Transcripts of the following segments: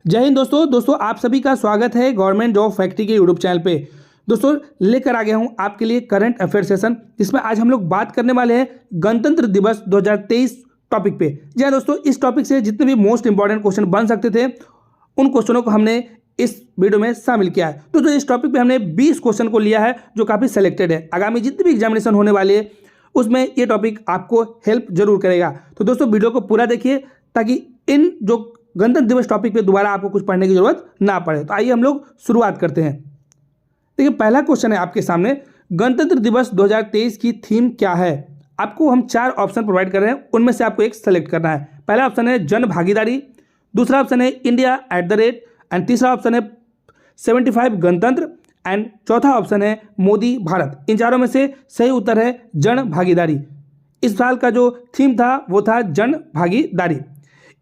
जय हिंद दोस्तों आप सभी का स्वागत है गवर्नमेंट जॉब फैक्ट्री के यूट्यूब चैनल पे। दोस्तों लेकर आ गया हूं आपके लिए करंट अफेयर सेशन, जिसमें आज हम लोग बात करने वाले हैं गणतंत्र दिवस 2023 टॉपिक पे। जी हाँ दोस्तों, इस टॉपिक से जितने भी मोस्ट इंपॉर्टेंट क्वेश्चन बन सकते थे उन क्वेश्चनों को हमने इस वीडियो में शामिल किया है। तो इस टॉपिक पे हमने 20 क्वेश्चन को लिया है जो काफ़ी सेलेक्टेड है। आगामी जितने भी एग्जामिनेशन होने वाले हैं उसमें ये टॉपिक आपको हेल्प जरूर करेगा। तो दोस्तों वीडियो को पूरा देखिए ताकि इन जो गणतंत्र दिवस टॉपिक पे दोबारा आपको कुछ पढ़ने की जरूरत ना पड़े। तो आइए हम लोग शुरुआत करते हैं। देखिए पहला क्वेश्चन है आपके सामने, गणतंत्र दिवस 2023 की थीम क्या है। आपको हम 4 ऑप्शन प्रोवाइड कर रहे हैं, उनमें से आपको एक सेलेक्ट करना है। पहला ऑप्शन है जन भागीदारी, दूसरा ऑप्शन है India at the rate, and तीसरा ऑप्शन है 75 गणतंत्र, एंड चौथा ऑप्शन है मोदी भारत। इन चारों में से सही उत्तर है जन भागीदारी। इस साल का जो थीम था वो था जन भागीदारी।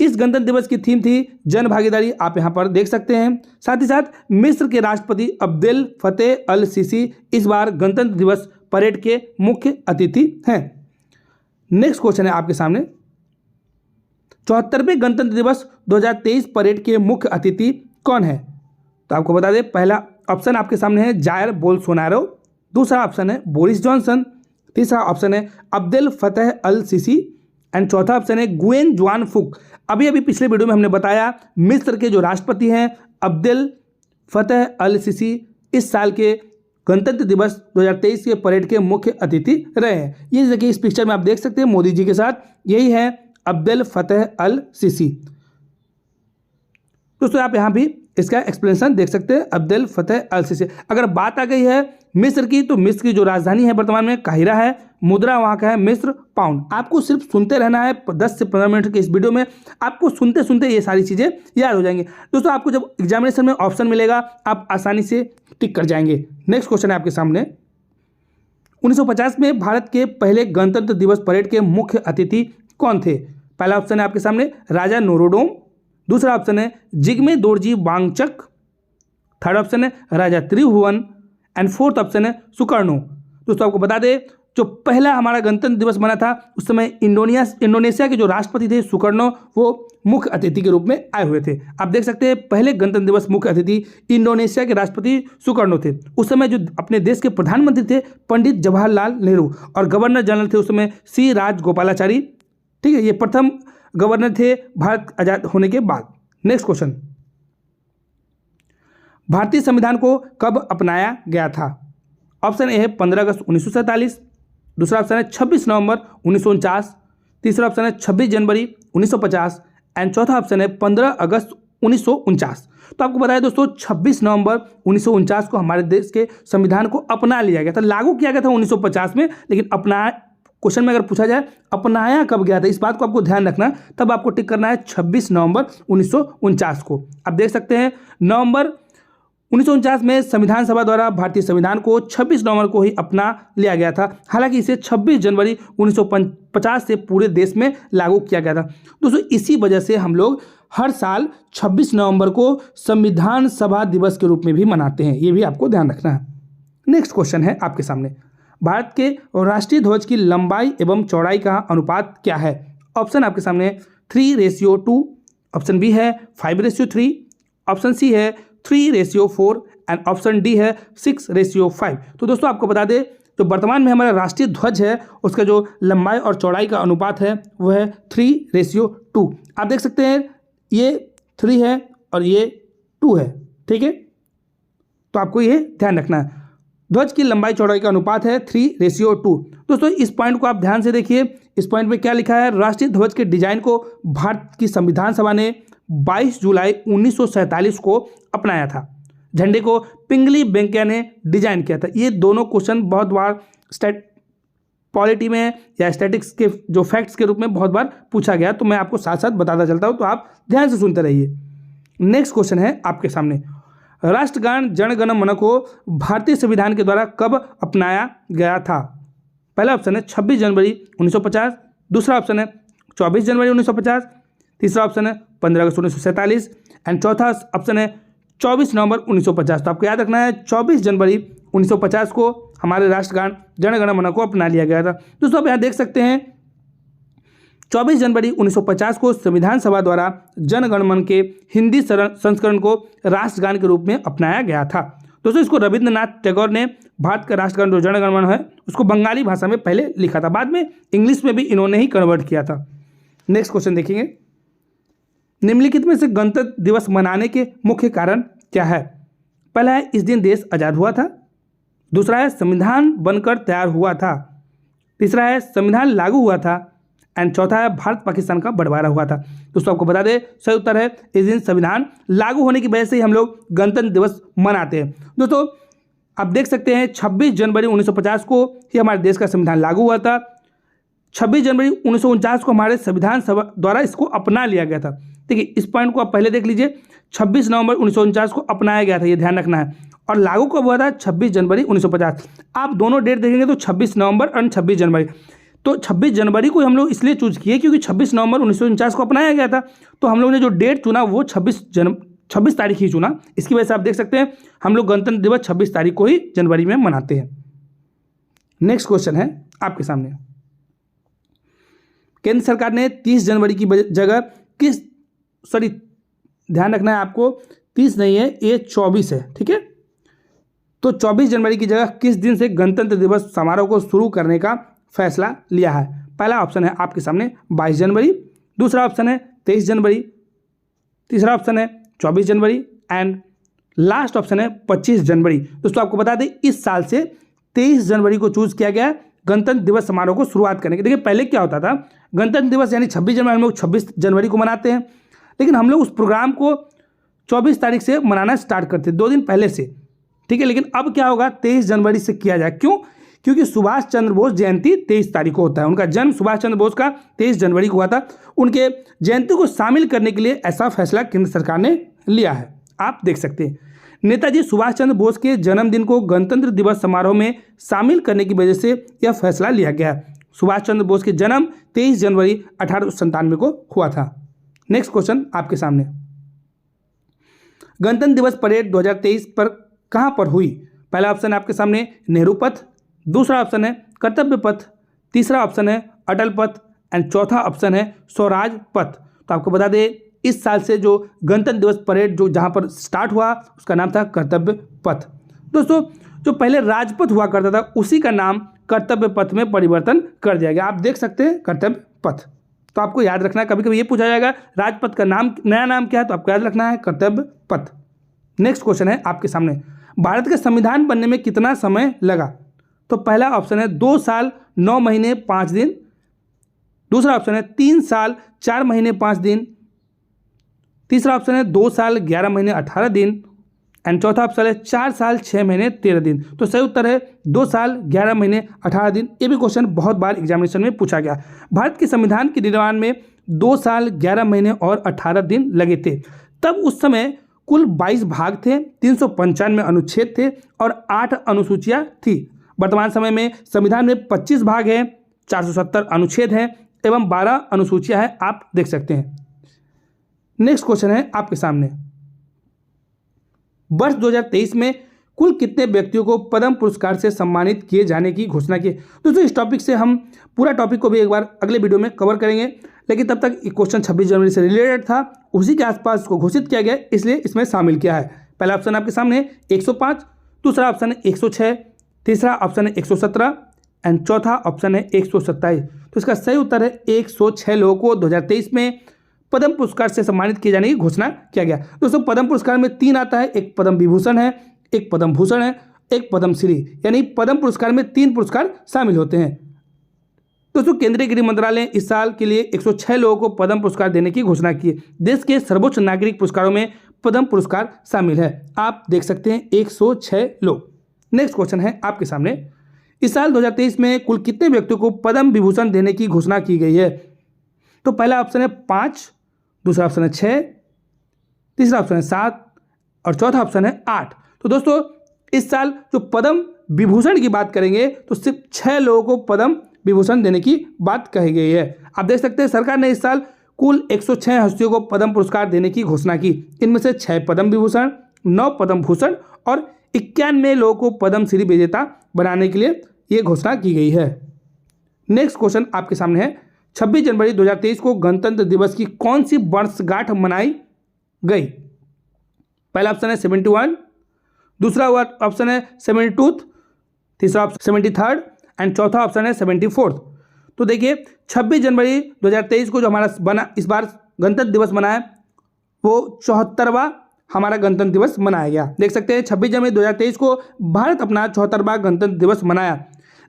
इस गणतंत्र दिवस की थीम थी जन भागीदारी, आप यहां पर देख सकते हैं। साथ ही साथ मिस्र के राष्ट्रपति अब्देल फतेह अल सीसी इस बार गणतंत्र दिवस परेड के मुख्य अतिथि हैं। नेक्स्ट क्वेश्चन है आपके सामने, 74वें गणतंत्र दिवस 2023 परेड के मुख्य अतिथि कौन है। तो आपको बता दें, पहला ऑप्शन आपके सामने है जायर बोल्सोनारो, दूसरा ऑप्शन है बोरिस जॉनसन, तीसरा ऑप्शन है Abdel Fattah al Sisi, and चौथा ऑप्शन है गुएन जुआन फुक। अभी पिछले वीडियो में हमने बताया मिस्र के जो राष्ट्रपति हैं अब्देल फतेह अल सीसी इस साल के गणतंत्र दिवस 2023 के परेड के मुख्य अतिथि रहे हैं। ये देखिए इस पिक्चर में आप देख सकते हैं मोदी जी के साथ, यही है अब्देल फतेह अल सीसी। दोस्तों आप यहाँ भी इसका एक्सप्लेनेशन देख सकते हैं, अब्देल फतेह अल सीसी। अगर बात आ गई है मिस्र की, तो मिस्र की जो राजधानी है वर्तमान में काहिरा है, मुद्रा वहाँ का है मिस्र पाउंड। आपको सिर्फ सुनते रहना है, 10 से 15 मिनट के इस वीडियो में आपको सुनते सुनते ये सारी चीज़ें याद हो जाएंगी। दोस्तों आपको जब एग्जामिनेशन में ऑप्शन मिलेगा आप आसानी से टिक कर जाएंगे। नेक्स्ट क्वेश्चन है आपके सामने, 1950 में भारत के पहले गणतंत्र दिवस परेड के मुख्य अतिथि कौन थे। पहला ऑप्शन है आपके सामने राजा नोरोडोम, दूसरा ऑप्शन है जिग्मे दोरजी वांगचक, थर्ड ऑप्शन है राजा त्रिभुवन, एंड फोर्थ ऑप्शन है सुकर्णो। दोस्तों आपको बता दें जो पहला हमारा गणतंत्र दिवस बना था उस समय इंडोनेशिया के जो राष्ट्रपति थे सुकर्णो, वो मुख्य अतिथि के रूप में आए हुए थे। आप देख सकते हैं पहले गणतंत्र दिवस मुख्य अतिथि इंडोनेशिया के राष्ट्रपति सुकर्णो थे। उस समय जो अपने देश के प्रधानमंत्री थे पंडित जवाहरलाल नेहरू, और गवर्नर जनरल थे उस समय सी राजगोपालाचारी। ठीक है, ये प्रथम गवर्नर थे भारत आजाद होने के बाद। नेक्स्ट क्वेश्चन, भारतीय संविधान को कब अपनाया गया था। ऑप्शन ए है 15 अगस्त 1947, दूसरा ऑप्शन है 26 नवंबर 1949, तीसरा ऑप्शन है 26 जनवरी 1950, एंड चौथा ऑप्शन है 15 अगस्त 1949। तो आपको बताया दोस्तों 26 नवंबर 1949 को हमारे देश के संविधान को अपना लिया गया था। लागू किया गया था 1950 में, लेकिन अपना क्वेश्चन में अगर पूछा जाए अपनाया कब गया था, इस बात को आपको ध्यान रखना। तब आपको टिक करना है 26 नवंबर 1949 को। आप देख सकते हैं नवंबर 1949 में संविधान सभा द्वारा भारतीय संविधान को 26 नवंबर को ही अपना लिया गया था। हालांकि इसे 26 जनवरी 1950 से पूरे देश में लागू किया गया था। दोस्तों इसी वजह से हम लोग हर साल 26 नवंबर को संविधान सभा दिवस के रूप में भी मनाते हैं, ये भी आपको ध्यान रखना है। नेक्स्ट क्वेश्चन है आपके सामने, भारत के राष्ट्रीय ध्वज की लंबाई एवं चौड़ाई का अनुपात क्या है। ऑप्शन आपके सामने 3:2, ऑप्शन बी है 5:3, ऑप्शन सी है 3:4, एंड ऑप्शन डी है 6:5। तो दोस्तों आपको बता दें जो वर्तमान में हमारा राष्ट्रीय ध्वज है उसका जो लंबाई और चौड़ाई का अनुपात है वो है 3:2। आप देख सकते हैं ये 3 है और ये 2 है। ठीक है, तो आपको ये ध्यान रखना है, ध्वज की लंबाई चौड़ाई का अनुपात है 3:2। दोस्तों इस पॉइंट को आप ध्यान से देखिए, इस पॉइंट में क्या लिखा है, राष्ट्रीय ध्वज के डिजाइन को भारत की संविधान सभा ने 22 जुलाई 1947 को अपनाया था। झंडे को पिंगली वेंकैया ने डिजाइन किया था। ये दोनों क्वेश्चन बहुत बार पॉलिटी में या स्टैटिक्स के जो फैक्ट्स के रूप में बहुत बार पूछा गया, तो मैं आपको साथ साथ बताता चलता हूँ, तो आप ध्यान से सुनते रहिए। नेक्स्ट क्वेश्चन है आपके सामने, राष्ट्रगान जन गण मन को भारतीय संविधान के द्वारा कब अपनाया गया था। पहला ऑप्शन है 26 जनवरी 1950, दूसरा ऑप्शन है 24 जनवरी 1950, तीसरा ऑप्शन है 15 अगस्त 1947, एंड चौथा ऑप्शन है 24 नवंबर 1950। तो आपको याद रखना है 24 जनवरी 1950 को हमारे राष्ट्रगान जन गण मन को अपना लिया गया था। दोस्तों आप यहाँ देख सकते हैं 24 जनवरी 1950 को संविधान सभा द्वारा जन गण मन के हिंदी संस्करण को राष्ट्रगान के रूप में अपनाया गया था। दोस्तों इसको रविंद्रनाथ टैगोर ने भारत का राष्ट्रगान जो जन गण मन है उसको बंगाली भाषा में पहले लिखा था, बाद में इंग्लिश में भी इन्होंने ही कन्वर्ट किया था। नेक्स्ट क्वेश्चन देखेंगे, निम्नलिखित में से गणतंत्र दिवस मनाने के मुख्य कारण क्या है? पहला है इस दिन देश आज़ाद हुआ था, दूसरा है संविधान बनकर तैयार हुआ था, तीसरा है संविधान लागू हुआ था एंड चौथा है भारत पाकिस्तान का बंटवारा हुआ था। दोस्तों आपको बता दें सही उत्तर है इस दिन संविधान लागू होने की वजह से ही हम लोग गणतंत्र दिवस मनाते हैं। दोस्तों आप देख सकते हैं 26 जनवरी 1950 को ही हमारे देश का संविधान लागू हुआ था। 26 जनवरी 1949 को हमारे संविधान सभा द्वारा इसको अपना लिया गया था। देखिए इस पॉइंट को आप पहले देख लीजिए, 26 नवंबर 1949 को अपनाया गया था, ये ध्यान रखना है, और लागू कब हुआ था? 26 जनवरी 1950। आप दोनों डेट देखेंगे तो 26 नवंबर और 26 जनवरी, तो 26 जनवरी को हम लोग इसलिए चूज किए क्योंकि 26 नवंबर 1949 को अपनाया गया था, तो हम लोग ने जो डेट चुना वो 26 तारीख ही चुना। इसकी वजह से आप देख सकते हैं हम लोग गणतंत्र दिवस 26 तारीख को ही जनवरी में मनाते हैं। नेक्स्ट क्वेश्चन है आपके सामने, केंद्र सरकार ने 30 जनवरी की जगह ध्यान रखना है आपको, 30 नहीं है ये 24 है, ठीक है। तो 24 जनवरी की जगह किस दिन से गणतंत्र दिवस समारोह को शुरू करने का फैसला लिया है? पहला ऑप्शन है आपके सामने 22 जनवरी, दूसरा ऑप्शन है 23 जनवरी, तीसरा ऑप्शन है 24 जनवरी एंड लास्ट ऑप्शन है 25 जनवरी। दोस्तों आपको बता दें इस साल से 23 जनवरी को चूज किया गया गणतंत्र दिवस समारोह को शुरुआत करने के। देखिए पहले क्या होता था, गणतंत्र दिवस यानी 26 जनवरी, हम लोग 26 जनवरी को मनाते हैं, लेकिन हम लोग उस प्रोग्राम को 24 तारीख से मनाना स्टार्ट करते हैं, 2 दिन पहले से, ठीक है। लेकिन अब क्या होगा, 23 जनवरी से किया जाए। क्यों? क्योंकि सुभाष चंद्र बोस जयंती 23 तारीख को होता है, उनका जन्म सुभाष चंद्र बोस का 23 जनवरी को हुआ था। उनके जयंती को शामिल करने के लिए ऐसा फैसला केंद्र सरकार ने लिया है। आप देख सकते हैं नेताजी सुभाष चंद्र बोस के जन्मदिन को गणतंत्र दिवस समारोह में शामिल करने की वजह से यह फैसला लिया गया। सुभाष चंद्र बोस के जन्म 23 जनवरी 1897 को हुआ था। नेक्स्ट क्वेश्चन आपके सामने, गणतंत्र दिवस परेड 2023 पर कहां पर हुई? पहला ऑप्शन है आपके सामने नेहरू पथ, दूसरा ऑप्शन है कर्तव्य पथ, तीसरा ऑप्शन है अटल पथ एंड चौथा ऑप्शन है स्वराज पथ। तो आपको बता दें इस साल से जो गणतंत्र दिवस परेड जो जहां पर स्टार्ट हुआ उसका नाम था कर्तव्य पथ। दोस्तों जो पहले राजपथ हुआ करता था उसी का नाम कर्तव्य पथ में परिवर्तन कर दिया गया। आप देख सकते हैं कर्तव्य पथ। तो आपको याद रखना है, कभी कभी ये पूछा जाएगा राजपथ का नाम नया नाम क्या है, तो आपको याद रखना है कर्तव्य पथ। नेक्स्ट क्वेश्चन है आपके सामने, भारत का संविधान बनने में कितना समय लगा? तो पहला ऑप्शन है 2 साल 9 महीने 5 दिन, दूसरा ऑप्शन है 3 साल 4 महीने 5 दिन, तीसरा ऑप्शन है 2 साल 11 महीने 18 दिन एंड चौथा ऑप्शन है 4 साल 6 महीने 13 दिन। तो सही उत्तर है 2 साल 11 महीने 18 दिन। ये भी क्वेश्चन बहुत बार एग्जामिनेशन में पूछा गया। भारत के संविधान के निर्माण में 2 साल 11 महीने और 18 दिन लगे थे। तब उस समय कुल 22 भाग थे, 395 अनुच्छेद थे और 8 अनुसूचियाँ थी। वर्तमान समय में संविधान में 25 भाग हैं, 470 अनुच्छेद हैं एवं 12 अनुसूचियाँ हैं, आप देख सकते हैं। नेक्स्ट क्वेश्चन है आपके सामने, वर्ष 2023 में कुल कितने व्यक्तियों को पद्म पुरस्कार से सम्मानित किए जाने की घोषणा की? दोस्तों इस टॉपिक से हम पूरा टॉपिक को भी एक बार अगले वीडियो में कवर करेंगे, लेकिन तब तक क्वेश्चन 26 जनवरी से रिलेटेड था, उसी के आसपास इसको घोषित किया गया, इसलिए इसमें शामिल किया है। पहला ऑप्शन आपके सामने 105, दूसरा ऑप्शन है 106, तीसरा ऑप्शन है 117 एंड चौथा ऑप्शन है 127। तो इसका सही उत्तर है 106 लोगों को 2023 में पद्म पुरस्कार से सम्मानित किए जाने की घोषणा किया गया। दोस्तों पद्म पुरस्कार में 3 आता है, एक पद्म विभूषण है, एक पद्म भूषण है, एक पद्मश्री, यानी पद्म पुरस्कार में 3 पुरस्कार शामिल होते हैं। दोस्तों केंद्रीय गृह मंत्रालय ने इस साल के लिए 106 लोगों को पद्म पुरस्कार देने की घोषणा की है। देश के सर्वोच्च नागरिक पुरस्कारों में पद्म पुरस्कार शामिल है, आप देख सकते हैं 106 लोग। नेक्स्ट क्वेश्चन है आपके सामने, इस साल 2023 में कुल कितने व्यक्तियों को पद्म विभूषण देने की घोषणा की गई है? तो पहला ऑप्शन है 5, दूसरा ऑप्शन है 6, तीसरा ऑप्शन है 7 और चौथा ऑप्शन है 8। तो दोस्तों इस साल जो पद्म विभूषण की बात करेंगे तो सिर्फ 6 लोगों को पद्म विभूषण देने की बात कही गई है। आप देख सकते हैं सरकार ने इस साल कुल 106 हस्तियों को पद्म पुरस्कार देने की घोषणा की। इनमें से 6 पद्म विभूषण, 9 पद्म भूषण और 91 लोगों को पद्मश्री विजेता बनाने के लिए ये घोषणा की गई है। नेक्स्ट क्वेश्चन आपके सामने है, 26 जनवरी 2023 को गणतंत्र दिवस की कौन सी वर्षगांठ मनाई गई? पहला ऑप्शन है 71, दूसरा ऑप्शन है 72, तीसरा ऑप्शन 73 एंड चौथा ऑप्शन है 74। तो देखिए 26 जनवरी 2023 को जो हमारा बना इस बार गणतंत्र दिवस मनाया वो 74वां हमारा गणतंत्र दिवस मनाया गया। देख सकते हैं 26 जनवरी 2023 को भारत अपना 74वां गणतंत्र दिवस मनाया।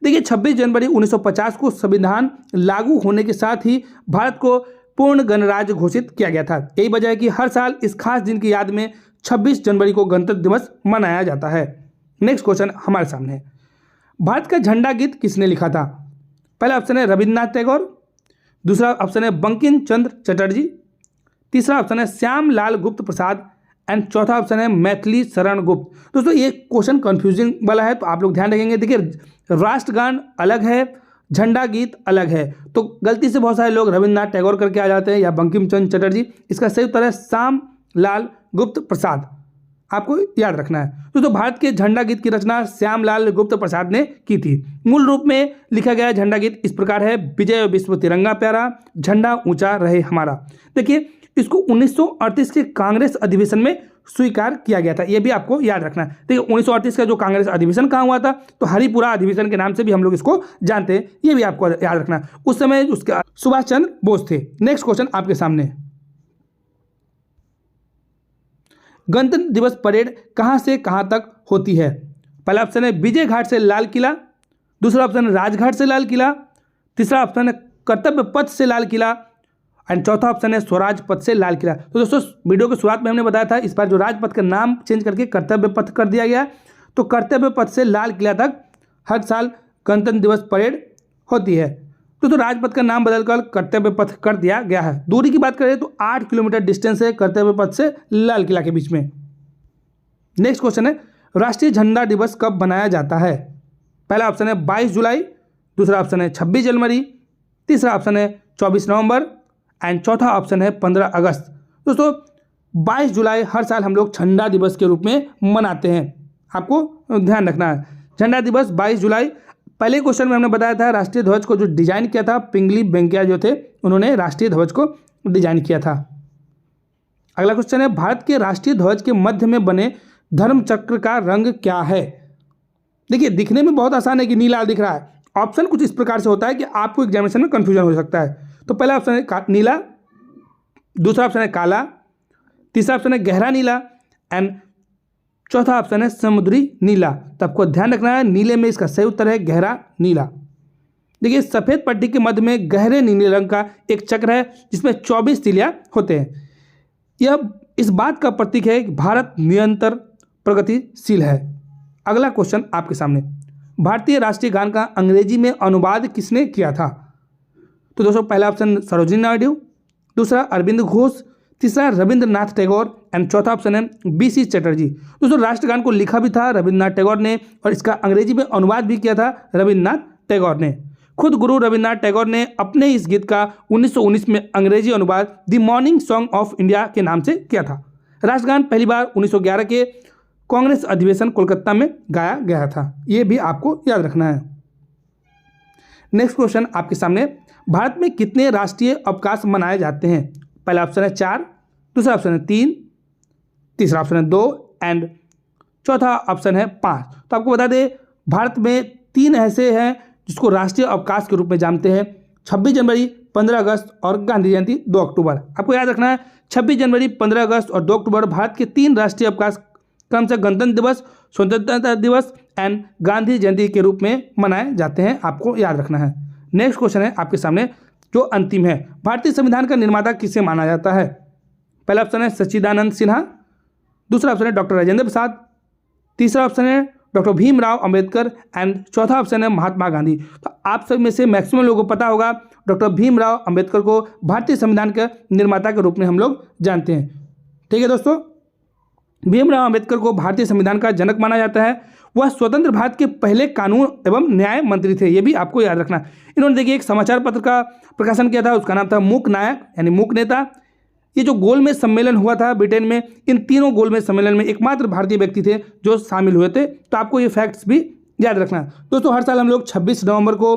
देखिए 26 जनवरी 1950 को संविधान लागू होने के साथ ही भारत को पूर्ण गणराज्य घोषित किया गया था। यही वजह है कि हर साल इस खास दिन की याद में 26 जनवरी को गणतंत्र दिवस मनाया जाता है। नेक्स्ट क्वेश्चन हमारे सामने है, भारत का झंडा गीत किसने लिखा था? पहला ऑप्शन है रविन्द्रनाथ टैगोर, दूसरा ऑप्शन है बंकिम चंद्र चटर्जी, तीसरा ऑप्शन है श्याम लाल गुप्त प्रसाद एंड चौथा ऑप्शन है मैथिली शरण गुप्त। दोस्तों ये क्वेश्चन कंफ्यूजिंग वाला है तो आप लोग ध्यान रखेंगे। देखिए राष्ट्रगान अलग है, झंडा गीत अलग है, तो गलती से बहुत सारे लोग रविन्द्रनाथ टैगोर करके आ जाते हैं या बंकिम चंद्र चटर्जी। इसका सही उत्तर है श्याम लाल गुप्त प्रसाद, आपको याद रखना है। दोस्तों भारत के झंडा गीत की रचना श्याम लाल गुप्त प्रसाद ने की थी। मूल रूप में लिखा गया झंडा गीत इस प्रकार है, विजय विश्व तिरंगा प्यारा, झंडा ऊंचा रहे हमारा। देखिए इसको 1938 के कांग्रेस अधिवेशन में स्वीकार किया गया था, यह भी आपको याद रखना है। देखिए 1938 का जो कांग्रेस अधिवेशन कहाँ हुआ था, तो हरिपुरा अधिवेशन के नाम से भी हम लोग इसको जानते हैं, ये भी आपको याद रखना है। उस समय उसके सुभाष चंद्र बोस थे। नेक्स्ट क्वेश्चन आपके सामने, गणतंत्र दिवस परेड कहां से कहां तक होती है? पहला ऑप्शन है विजय घाट से लाल किला, दूसरा ऑप्शन है राजघाट से लाल किला, तीसरा ऑप्शन है कर्तव्य पथ से लाल किला एंड चौथा ऑप्शन है स्वराज पथ से लाल किला। तो दोस्तों वीडियो की शुरुआत में हमने बताया था इस बार जो राजपथ का नाम चेंज करके कर्तव्य पथ कर दिया गया, तो कर्तव्य पथ से लाल किला तक हर साल गणतंत्र दिवस परेड होती है। तो राजपथ का नाम बदलकर कर्तव्य पथ कर दिया गया है। दूरी की बात करें तो 8 किलोमीटर डिस्टेंस है कर्तव्य पथ से लाल किला के बीच में। नेक्स्ट क्वेश्चन है, राष्ट्रीय झंडा दिवस कब मनाया जाता है? पहला ऑप्शन है 22 जुलाई, दूसरा ऑप्शन है 26 जनवरी, तीसरा ऑप्शन है 24 नवंबर एंड चौथा ऑप्शन है 15 अगस्त। दोस्तों 22 जुलाई हर साल हम लोग झंडा दिवस के रूप में मनाते हैं, आपको ध्यान रखना है। झंडा दिवस 22 जुलाई। पहले क्वेश्चन में हमने बताया था राष्ट्रीय ध्वज को जो डिजाइन किया था पिंगली वेंकैया जो थे, उन्होंने राष्ट्रीय ध्वज को डिजाइन किया था। अगला क्वेश्चन है, भारत के राष्ट्रीय ध्वज के मध्य में बने धर्म चक्र का रंग क्या है? देखिए दिखने में बहुत आसान है कि नीला दिख रहा है, ऑप्शन कुछ इस प्रकार से होता है कि आपको एग्जामिनेशन में कंफ्यूजन हो सकता है। तो पहला ऑप्शन है नीला, दूसरा ऑप्शन है काला, तीसरा ऑप्शन है गहरा नीला एंड चौथा ऑप्शन है समुद्री नीला। तो आपको ध्यान रखना है नीले में इसका सही उत्तर है गहरा नीला। देखिए सफेद पट्टी के मध्य में गहरे नीले रंग का एक चक्र है जिसमें 24 तिलियां होते हैं। यह इस बात का प्रतीक है कि भारत निरंतर प्रगतिशील है। अगला क्वेश्चन आपके सामने, भारतीय राष्ट्रीय गान का अंग्रेजी में अनुवाद किसने किया था? तो दोस्तों पहला ऑप्शन सरोजिनी नायडू, दूसरा अरविंद घोष, तीसरा रविंद्रनाथ टैगोर एंड चौथा ऑप्शन है BC चटर्जी। दोस्तों राष्ट्रगान को लिखा भी था रविंद्रनाथ टैगोर ने और इसका अंग्रेजी में अनुवाद भी किया था रविंद्रनाथ टैगोर ने। खुद गुरु रविंद्रनाथ टैगोर ने अपने इस गीत का 1919 में अंग्रेजी अनुवाद the morning song of India के नाम से किया था। राष्ट्रगान पहली बार 1911 के कांग्रेस अधिवेशन कोलकाता में गाया गया था, ये भी आपको याद रखना है। नेक्स्ट क्वेश्चन आपके सामने, भारत में कितने राष्ट्रीय अवकाश मनाए जाते हैं? पहला ऑप्शन है 4, दूसरा ऑप्शन है 3, तीसरा ऑप्शन है 2 एंड चौथा ऑप्शन है 5। तो आपको बता दें भारत में 3 ऐसे हैं जिसको राष्ट्रीय अवकाश के रूप में जानते हैं, 26 जनवरी, 15 अगस्त और गांधी जयंती 2 अक्टूबर। आपको याद रखना है 26 जनवरी, 15 अगस्त और 2 अक्टूबर भारत के 3 राष्ट्रीय अवकाश क्रमशः गणतंत्र दिवस, स्वतंत्रता दिवस एंड गांधी जयंती के रूप में मनाए जाते हैं, आपको याद रखना है। नेक्स्ट क्वेश्चन है आपके सामने जो अंतिम है, भारतीय संविधान का निर्माता किसे माना जाता है? पहला ऑप्शन है सच्चिदानंद सिन्हा, दूसरा ऑप्शन है डॉक्टर राजेंद्र प्रसाद, तीसरा ऑप्शन है डॉक्टर भीमराव अंबेडकर एंड चौथा ऑप्शन है महात्मा गांधी। तो आप सब में से मैक्सिमम लोगों को पता होगा डॉक्टर भीमराव अंबेडकर को भारतीय संविधान के निर्माता के रूप में हम लोग जानते हैं। ठीक है दोस्तों, भीमराव अंबेडकर को भारतीय संविधान का जनक माना जाता है। वह स्वतंत्र भारत के पहले कानून एवं न्याय मंत्री थे, ये भी आपको याद रखना। इन्होंने देखिए एक समाचार पत्र का प्रकाशन किया था, उसका नाम था मूक नायक यानी मूक नेता। ये जो गोलमेज सम्मेलन हुआ था ब्रिटेन में, इन तीनों गोलमेज सम्मेलन में एकमात्र भारतीय व्यक्ति थे जो शामिल हुए थे। तो आपको ये फैक्ट्स भी याद रखना। दोस्तों हर साल हम लोग 26 नवंबर को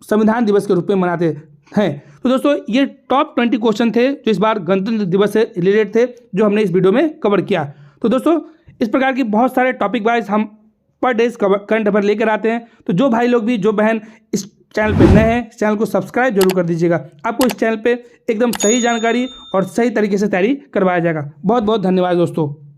संविधान दिवस के रूप में मनाते हैं। हैं। तो दोस्तों ये टॉप 20 क्वेश्चन थे जो इस बार गणतंत्र दिवस से रिलेटेड थे, जो हमने इस वीडियो में कवर किया। तो दोस्तों इस प्रकार की बहुत सारे टॉपिक वाइज हम पर डेज करंट अफेयर लेकर आते हैं। तो जो भाई लोग भी, जो बहन इस चैनल पे नए हैं, इस चैनल को सब्सक्राइब जरूर कर दीजिएगा। आपको इस चैनल पे एकदम सही जानकारी और सही तरीके से तैयारी करवाया जाएगा। बहुत बहुत धन्यवाद दोस्तों।